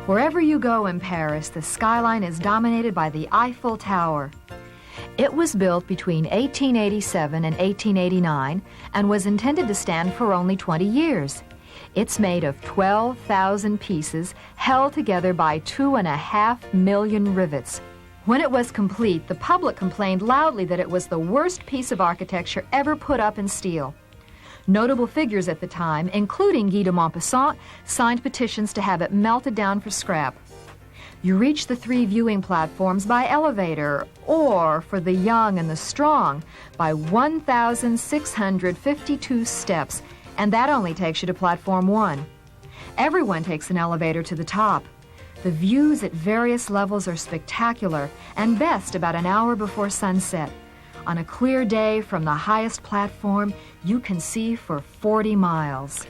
Wherever you go in Paris, the skyline is dominated by the Eiffel Tower. It was built between 1887 and 1889 and was intended to stand for only 20 years. It's made of 12,000 pieces held together by 2.5 million rivets. When it was complete, the public complained loudly that it was the worst piece of architecture ever put up in steel. Notable figures at the time, including Guy de Maupassant, signed petitions to have it melted down for scrap. You reach the 3 viewing platforms by elevator, or, for the young and the strong, by 1,652 steps, and that only takes you to platform 1. Everyone takes an elevator to the top. The views at various levels are spectacular, and best about an hour before sunset. On a clear day from the highest platform, you can see for 40 miles.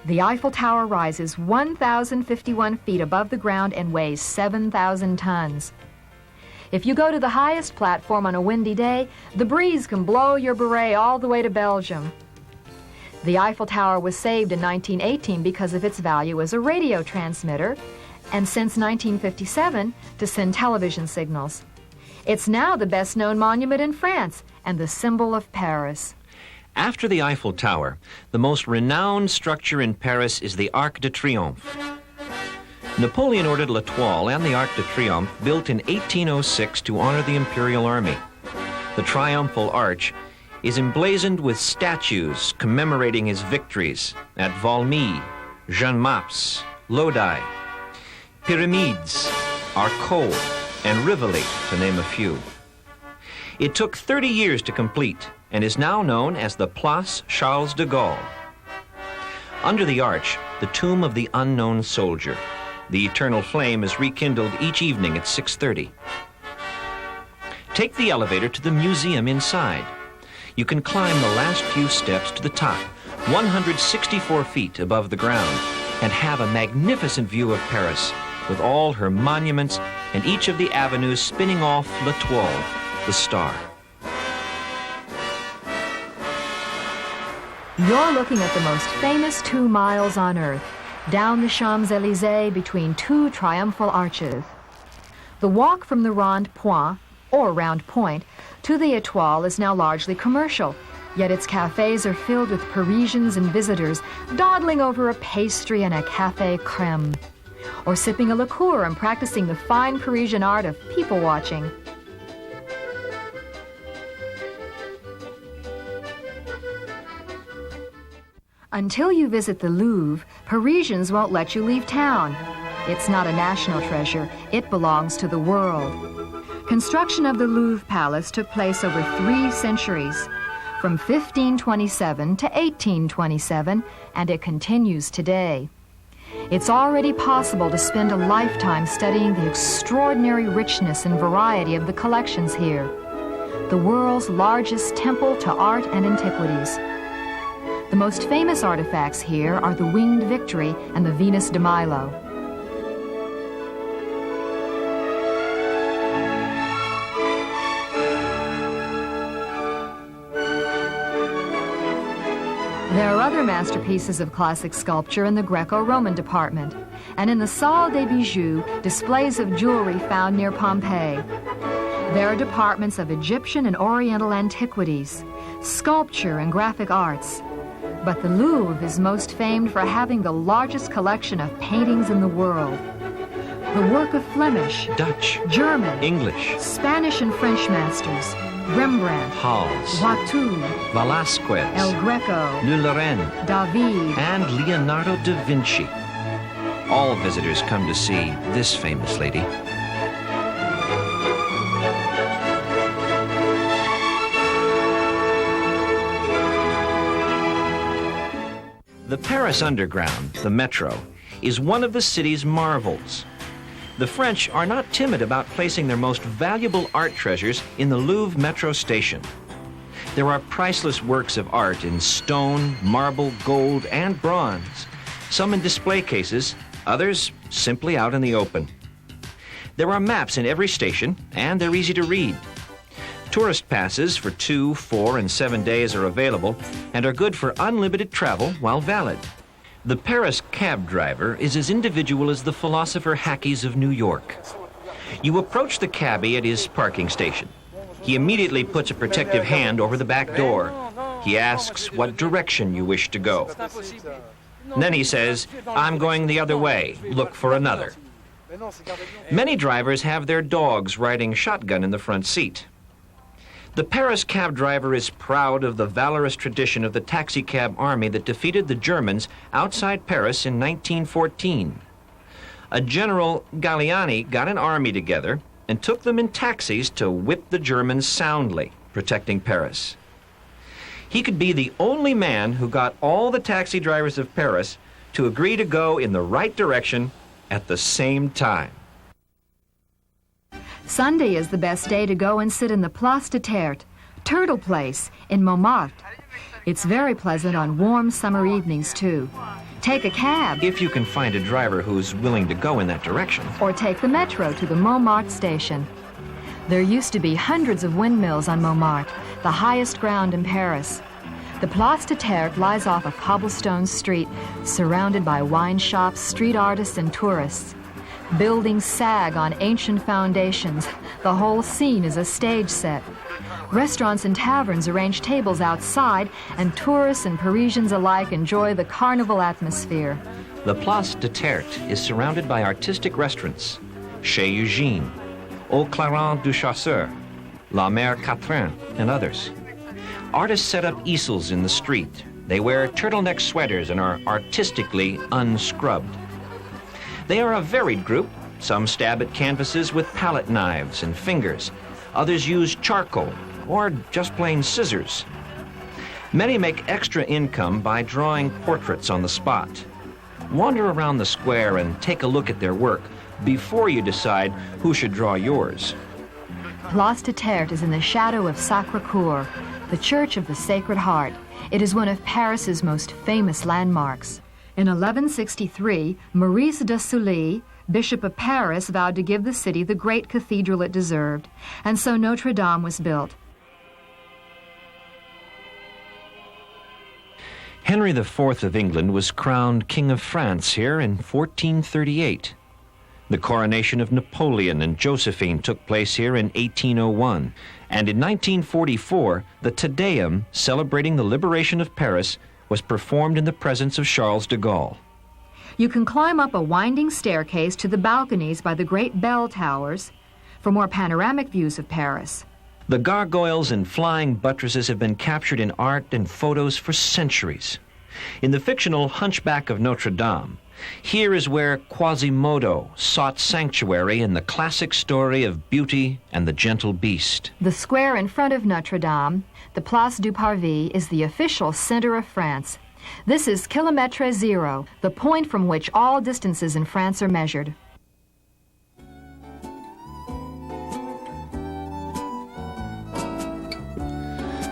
The Eiffel Tower rises 1,051 feet above the ground and weighs 7,000 tons. If you go to the highest platform on a windy day, the breeze can blow your beret all the way to Belgium. The Eiffel Tower was saved in 1918 because of its value as a radio transmitter, and since 1957 to send television signals. It's now the best-known monument in France and the symbol of Paris. After the Eiffel Tower, the most renowned structure in Paris is the Arc de Triomphe. Napoleon ordered L'Étoile and the Arc de Triomphe built in 1806 to honor the Imperial Army. The triumphal arch is emblazoned with statues commemorating his victories at Valmy, Jeanne Maps, Lodi, Pyramides, Arcole, and Rivoli, to name a few. It took 30 years to complete and is now known as the Place Charles de Gaulle. Under the arch, the tomb of the unknown soldier. The eternal flame is rekindled each evening at 6:30. Take the elevator to the museum inside. You can climb the last few steps to the top, 164 feet above the ground, and have a magnificent view of Paris, with all her monuments and each of the avenues spinning off L'Étoile, the star. You're looking at the most famous 2 miles on Earth, down the Champs-Élysées between 2 triumphal arches. The walk from the Rond Point, or Round Point, to the Étoile is now largely commercial, yet its cafes are filled with Parisians and visitors dawdling over a pastry and a café crème, or sipping a liqueur and practicing the fine Parisian art of people-watching. Until you visit the Louvre, Parisians won't let you leave town. It's not a national treasure. It belongs to the world. Construction of the Louvre Palace took place over 3 centuries, from 1527 to 1827, and it continues today. It's already possible to spend a lifetime studying the extraordinary richness and variety of the collections here. The world's largest temple to art and antiquities. The most famous artifacts here are the Winged Victory and the Venus de Milo. There are other masterpieces of classic sculpture in the Greco-Roman department, and in the Salle des Bijoux, displays of jewelry found near Pompeii. There are departments of Egyptian and Oriental antiquities, sculpture and graphic arts. But the Louvre is most famed for having the largest collection of paintings in the world. The work of Flemish, Dutch, German, English, Spanish and French masters, Rembrandt, Hals, Watteau, Velasquez, El Greco, Le Lorraine, David, and Leonardo da Vinci. All visitors come to see this famous lady. The Paris Underground, the metro, is one of the city's marvels. The French are not timid about placing their most valuable art treasures in the Louvre metro station. There are priceless works of art in stone, marble, gold, and bronze, some in display cases, others simply out in the open. There are maps in every station, and they're easy to read. Tourist passes for 2, 4, and 7 days are available and are good for unlimited travel while valid. The Paris cab driver is as individual as the philosopher Hackies of New York. You approach the cabbie at his parking station. He immediately puts a protective hand over the back door. He asks what direction you wish to go. Then he says, "I'm going the other way. Look for another." Many drivers have their dogs riding shotgun in the front seat. The Paris cab driver is proud of the valorous tradition of the taxicab army that defeated the Germans outside Paris in 1914. A General Galliani got an army together and took them in taxis to whip the Germans soundly, protecting Paris. He could be the only man who got all the taxi drivers of Paris to agree to go in the right direction at the same time. Sunday is the best day to go and sit in the Place de Terre, Turtle Place, in Montmartre. It's very pleasant on warm summer evenings, too. Take a cab. If you can find a driver who's willing to go in that direction. Or take the metro to the Montmartre station. There used to be hundreds of windmills on Montmartre, the highest ground in Paris. The Place de Terre lies off a cobblestone street, surrounded by wine shops, street artists, and tourists. Buildings sag on ancient foundations. The whole scene is a stage set. Restaurants and taverns arrange tables outside, and tourists and Parisians alike enjoy the carnival atmosphere. The Place de Terre is surrounded by artistic restaurants. Chez Eugène, Au Clairon du Chasseur, La Mère Catherine, and others. Artists set up easels in the street. They wear turtleneck sweaters and are artistically unscrubbed. They are a varied group. Some stab at canvases with palette knives and fingers. Others use charcoal or just plain scissors. Many make extra income by drawing portraits on the spot. Wander around the square and take a look at their work before you decide who should draw yours. Place de Terre is in the shadow of Sacré-Cœur, the Church of the Sacred Heart. It is one of Paris's most famous landmarks. In 1163, Maurice de Sully, Bishop of Paris, vowed to give the city the great cathedral it deserved, and so Notre Dame was built. Henry IV of England was crowned King of France here in 1438. The coronation of Napoleon and Josephine took place here in 1801, and in 1944, the Te Deum, celebrating the liberation of Paris, was performed in the presence of Charles de Gaulle. You can climb up a winding staircase to the balconies by the great bell towers for more panoramic views of Paris. The gargoyles and flying buttresses have been captured in art and photos for centuries. In the fictional Hunchback of Notre Dame, here is where Quasimodo sought sanctuary in the classic story of Beauty and the Gentle Beast. The square in front of Notre Dame, the Place du Parvis, is the official center of France. This is Kilomètre Zero, the point from which all distances in France are measured.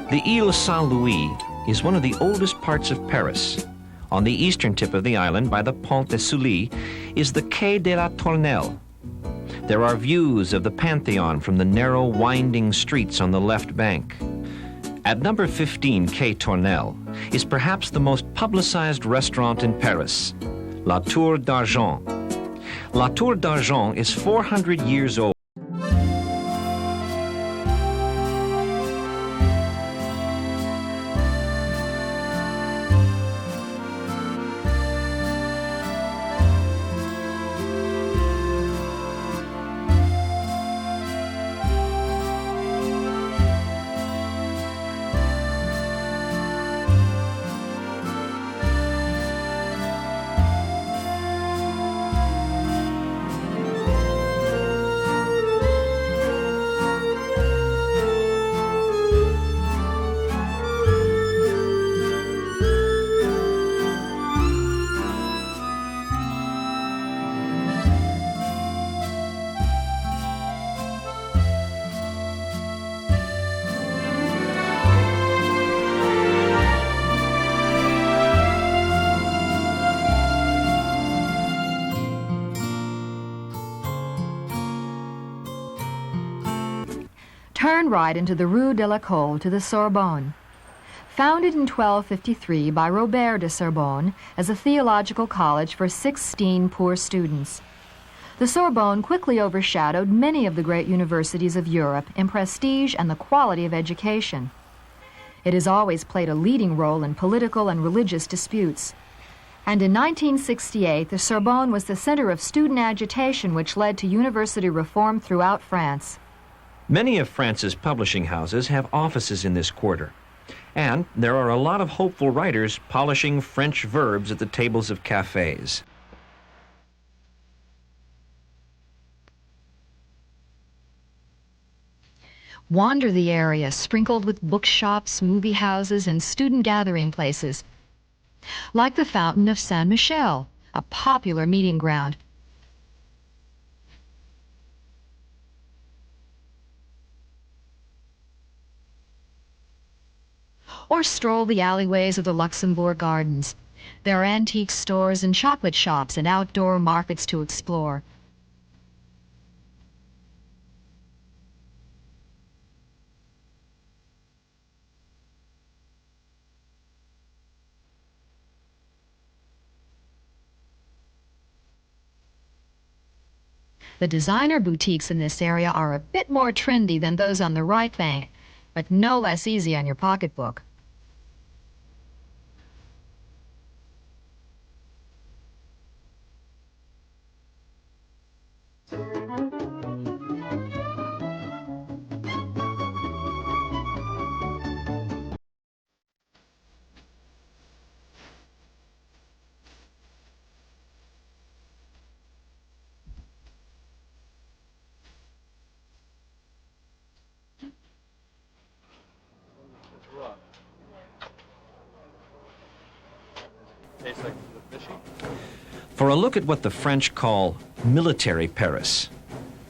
The Ile Saint-Louis is one of the oldest parts of Paris. On the eastern tip of the island, by the Pont de Sully, is the Quai de la Tournelle. There are views of the Pantheon from the narrow, winding streets on the left bank. At number 15 Quai Tournelle is perhaps the most publicized restaurant in Paris, La Tour d'Argent. La Tour d'Argent is 400 years old. Turn right into the Rue de l'École to the Sorbonne. Founded in 1253 by Robert de Sorbonne as a theological college for 16 poor students, the Sorbonne quickly overshadowed many of the great universities of Europe in prestige and the quality of education. It has always played a leading role in political and religious disputes. And in 1968, the Sorbonne was the center of student agitation which led to university reform throughout France. Many of France's publishing houses have offices in this quarter. And there are a lot of hopeful writers polishing French verbs at the tables of cafes. Wander the area, sprinkled with bookshops, movie houses, and student gathering places, like the Fountain of Saint-Michel, a popular meeting ground. Or stroll the alleyways of the Luxembourg Gardens. There are antique stores and chocolate shops and outdoor markets to explore. The designer boutiques in this area are a bit more trendy than those on the right bank, but no less easy on your pocketbook. For a look at what the French call military Paris,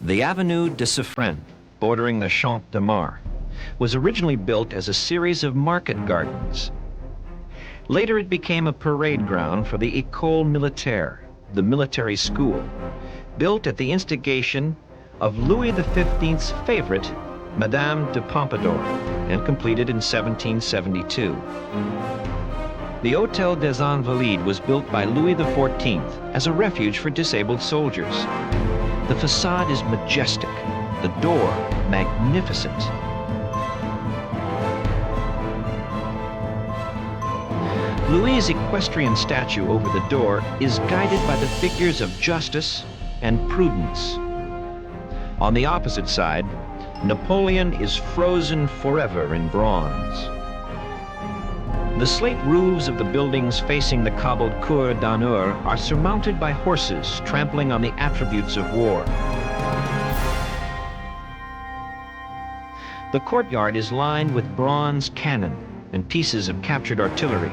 the Avenue de Suffren, bordering the Champ de Mars, was originally built as a series of market gardens. Later it became a parade ground for the École Militaire, the military school, built at the instigation of Louis XV's favorite, Madame de Pompadour, and completed in 1772. The Hôtel des Invalides was built by Louis XIV as a refuge for disabled soldiers. The facade is majestic, the door magnificent. Louis's equestrian statue over the door is guided by the figures of justice and prudence. On the opposite side, Napoleon is frozen forever in bronze. The slate roofs of the buildings facing the cobbled Cour d'Honneur are surmounted by horses trampling on the attributes of war. The courtyard is lined with bronze cannon and pieces of captured artillery.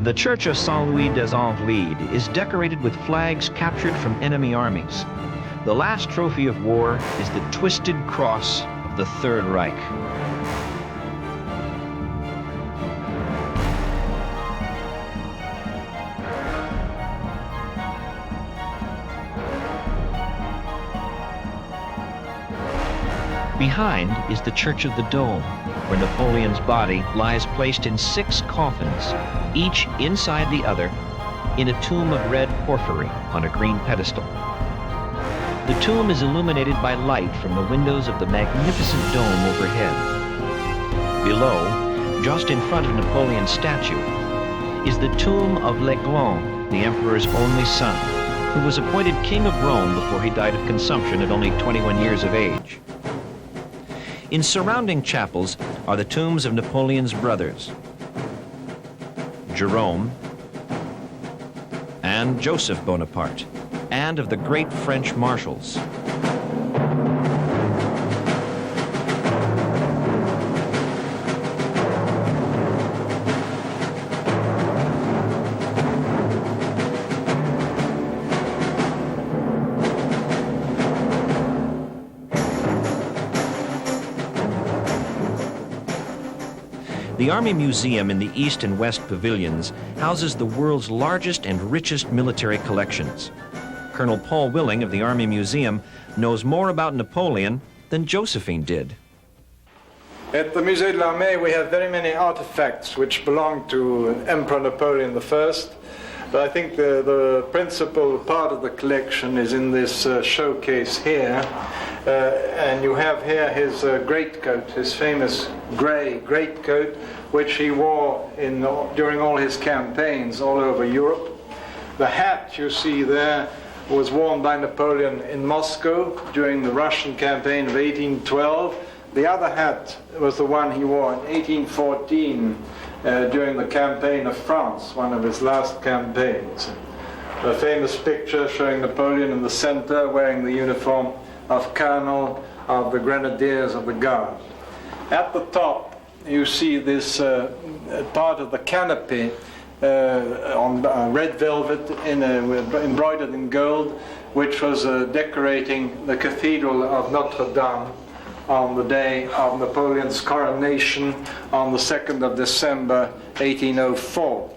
The Church of Saint-Louis des Invalides is decorated with flags captured from enemy armies. The last trophy of war is the twisted cross of the Third Reich. Behind is the Church of the Dome, where Napoleon's body lies placed in 6 coffins, each inside the other, in a tomb of red porphyry on a green pedestal. The tomb is illuminated by light from the windows of the magnificent dome overhead. Below, just in front of Napoleon's statue, is the tomb of l'Aiglon, the emperor's only son, who was appointed king of Rome before he died of consumption at only 21 years of age. In surrounding chapels are the tombs of Napoleon's brothers, Jerome and Joseph Bonaparte, and of the great French marshals. The Army Museum in the East and West Pavilions houses the world's largest and richest military collections. Colonel Paul Willing of the Army Museum knows more about Napoleon than Josephine did. At the Musée de l'Armée, we have very many artifacts which belong to Emperor Napoleon I. But I think the principal part of the collection is in this showcase here. And you have here his greatcoat, his famous grey greatcoat, which he wore during all his campaigns all over Europe. The hat you see there was worn by Napoleon in Moscow during the Russian campaign of 1812. The other hat was the one he wore in 1814 during the campaign of France, one of his last campaigns. A famous picture showing Napoleon in the center wearing the uniform of Colonel of the Grenadiers of the Guard. At the top you see this part of the canopy on red velvet embroidered in gold, which was decorating the Cathedral of Notre Dame on the day of Napoleon's coronation on the 2nd of December 1804.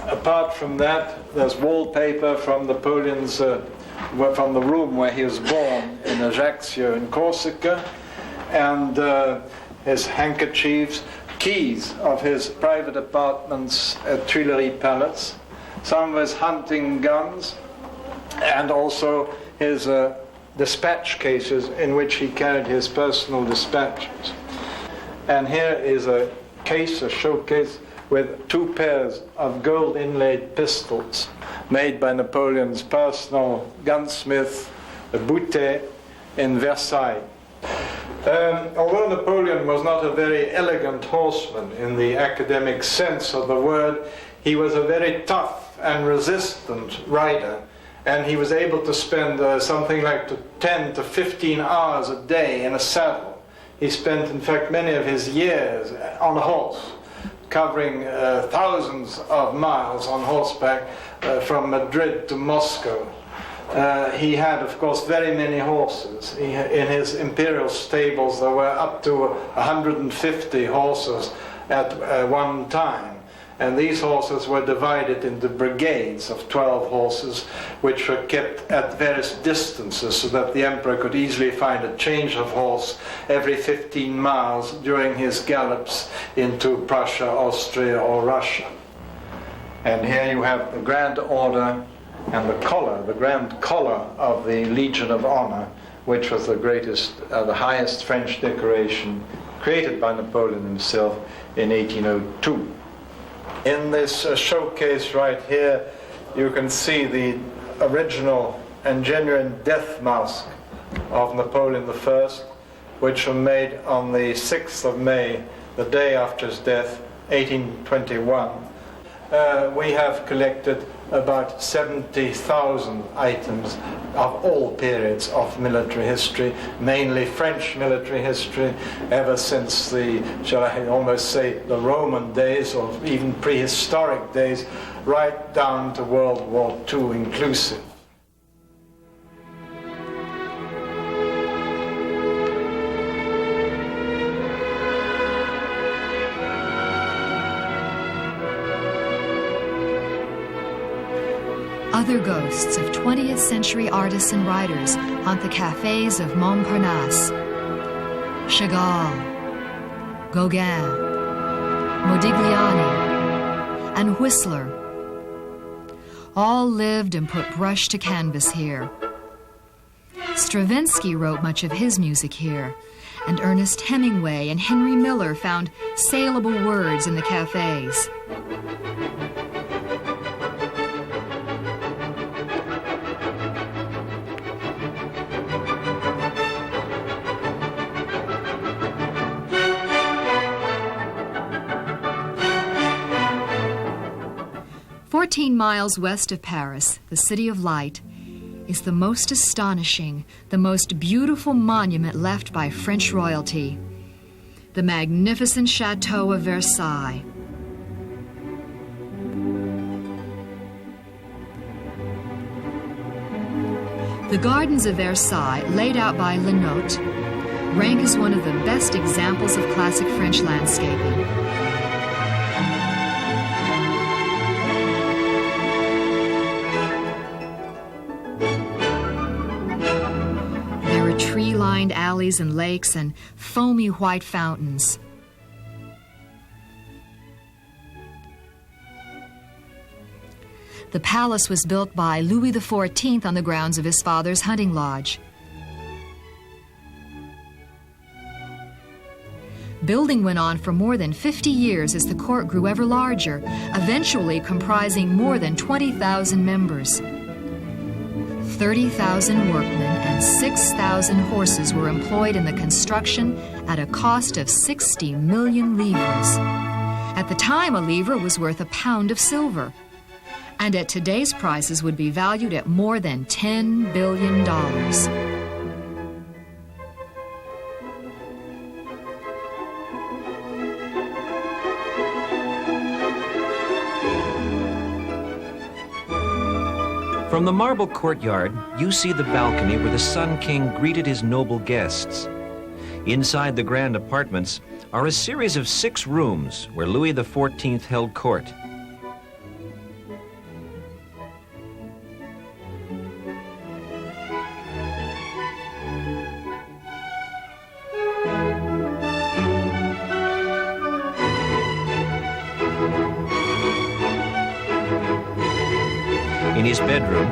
Apart from that, there's wallpaper from Napoleon's from the room where he was born in Ajaccio in Corsica, and his handkerchiefs, keys of his private apartments at Tuileries Palace, some of his hunting guns, and also his dispatch cases in which he carried his personal dispatches. And here is a showcase with 2 pairs of gold inlaid pistols made by Napoleon's personal gunsmith, Boutet, in Versailles. Although Napoleon was not a very elegant horseman in the academic sense of the word, he was a very tough and resistant rider, and he was able to spend something like 10 to 15 hours a day in a saddle. He spent, in fact, many of his years on a horse, covering thousands of miles on horseback from Madrid to Moscow. He had, of course, very many horses. In his imperial stables there were up to 150 horses at one time. And these horses were divided into brigades of 12 horses, which were kept at various distances so that the emperor could easily find a change of horse every 15 miles during his gallops into Prussia, Austria, or Russia. And here you have the Grand Order and the collar, the Grand Collar of the Legion of Honor, which was the greatest, the highest French decoration created by Napoleon himself in 1802. In this showcase right here, you can see the original and genuine death mask of Napoleon I, which was made on the 6th of May, the day after his death, 1821. We have collected about 70,000 items of all periods of military history, mainly French military history, ever since the, shall I almost say, the Roman days, or even prehistoric days, right down to World War II inclusive. Other ghosts of 20th century artists and writers haunt the cafes of Montparnasse. Chagall, Gauguin, Modigliani, and Whistler all lived and put brush to canvas here. Stravinsky wrote much of his music here, and Ernest Hemingway and Henry Miller found saleable words in the cafes. "14 miles west of Paris, the City of Light, is the most astonishing, the most beautiful monument left by French royalty, the magnificent Chateau of Versailles. The gardens of Versailles, laid out by Lenotre, rank as one of the best examples of classic French landscaping. There are tree-lined alleys and lakes and foamy white fountains. The palace was built by Louis XIV on the grounds of his father's hunting lodge. Building went on for more than 50 years as the court grew ever larger, eventually comprising more than 20,000 members. 30,000 workmen and 6,000 horses were employed in the construction at a cost of 60 million livres. At the time, a livre was worth a pound of silver, and at today's prices would be valued at more than $10 billion. From the marble courtyard, you see the balcony where the Sun King greeted his noble guests. Inside the grand apartments are a series of 6 rooms where Louis XIV held court. In his bedroom,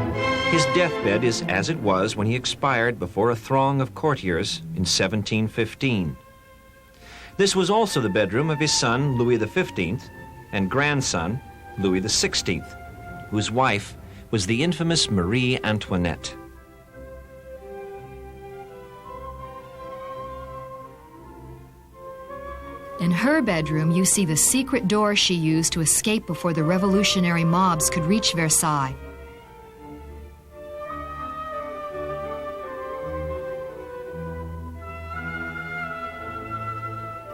his deathbed is as it was when he expired before a throng of courtiers in 1715. This was also the bedroom of his son, Louis XV, and grandson, Louis XVI, whose wife was the infamous Marie Antoinette. In her bedroom, you see the secret door she used to escape before the revolutionary mobs could reach Versailles.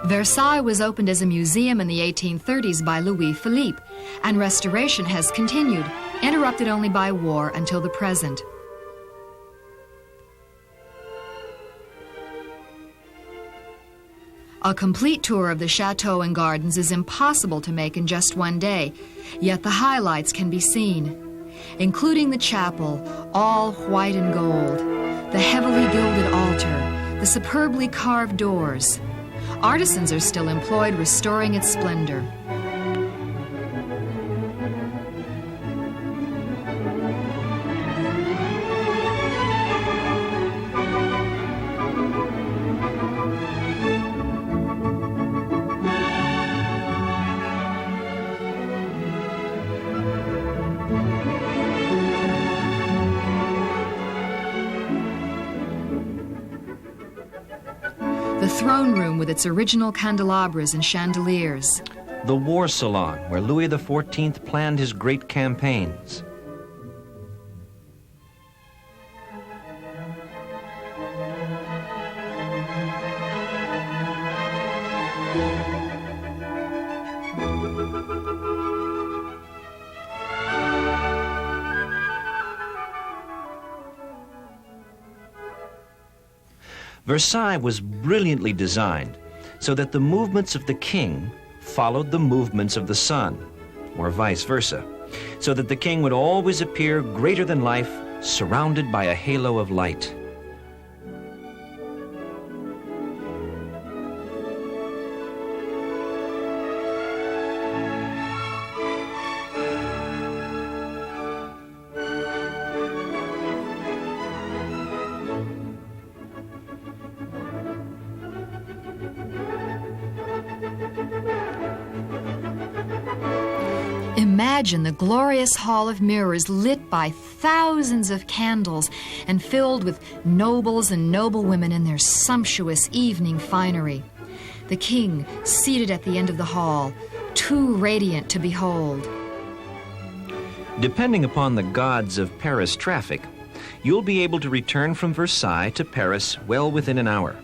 Versailles was opened as a museum in the 1830s by Louis Philippe, and restoration has continued, interrupted only by war until the present. A complete tour of the chateau and gardens is impossible to make in just one day, yet the highlights can be seen, including the chapel, all white and gold, the heavily gilded altar, the superbly carved doors. Artisans are still employed restoring its splendor. The throne room with its original candelabras and chandeliers. The war salon where Louis XIV planned his great campaigns. Versailles was brilliantly designed so that the movements of the king followed the movements of the sun, or vice versa, so that the king would always appear greater than life, surrounded by a halo of light. Imagine the glorious hall of mirrors lit by thousands of candles and filled with nobles and noblewomen in their sumptuous evening finery. The king seated at the end of the hall, too radiant to behold. Depending upon the gods of Paris traffic, you'll be able to return from Versailles to Paris well within an hour.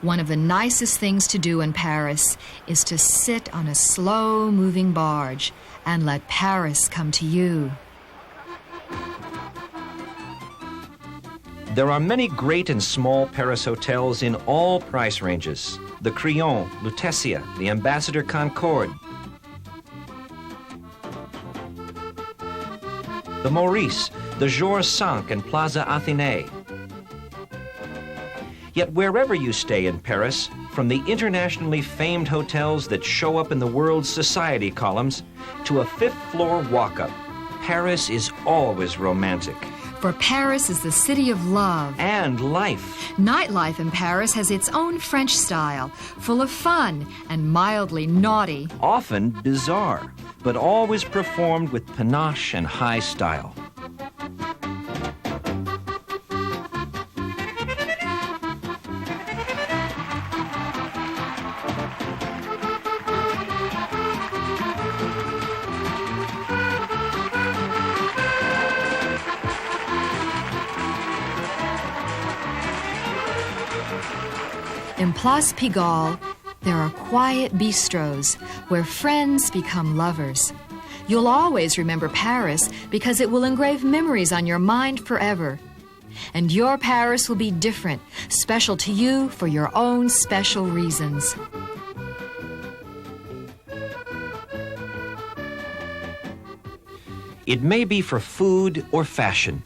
One of the nicest things to do in Paris is to sit on a slow-moving barge and let Paris come to you. There are many great and small Paris hotels in all price ranges. The Crillon, Lutetia, the Ambassador Concorde, the Maurice, the Georges V and Plaza Athénée. Yet wherever you stay in Paris, from the internationally famed hotels that show up in the world's society columns to a fifth-floor walk-up, Paris is always romantic. For Paris is the city of love. And life. Nightlife in Paris has its own French style, full of fun and mildly naughty. Often bizarre, but always performed with panache and high style. In Place Pigalle, there are quiet bistros where friends become lovers. You'll always remember Paris because it will engrave memories on your mind forever. And your Paris will be different, special to you for your own special reasons. It may be for food or fashion,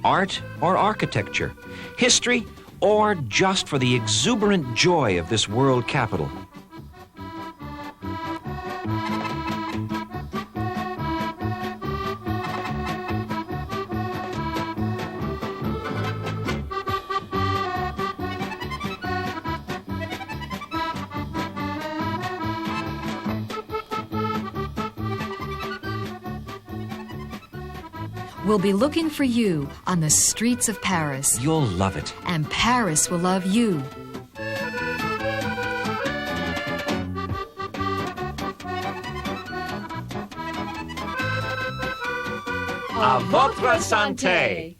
art or architecture, history or just for the exuberant joy of this world capital. We'll be looking for you on the streets of Paris. You'll love it. And Paris will love you. À votre santé!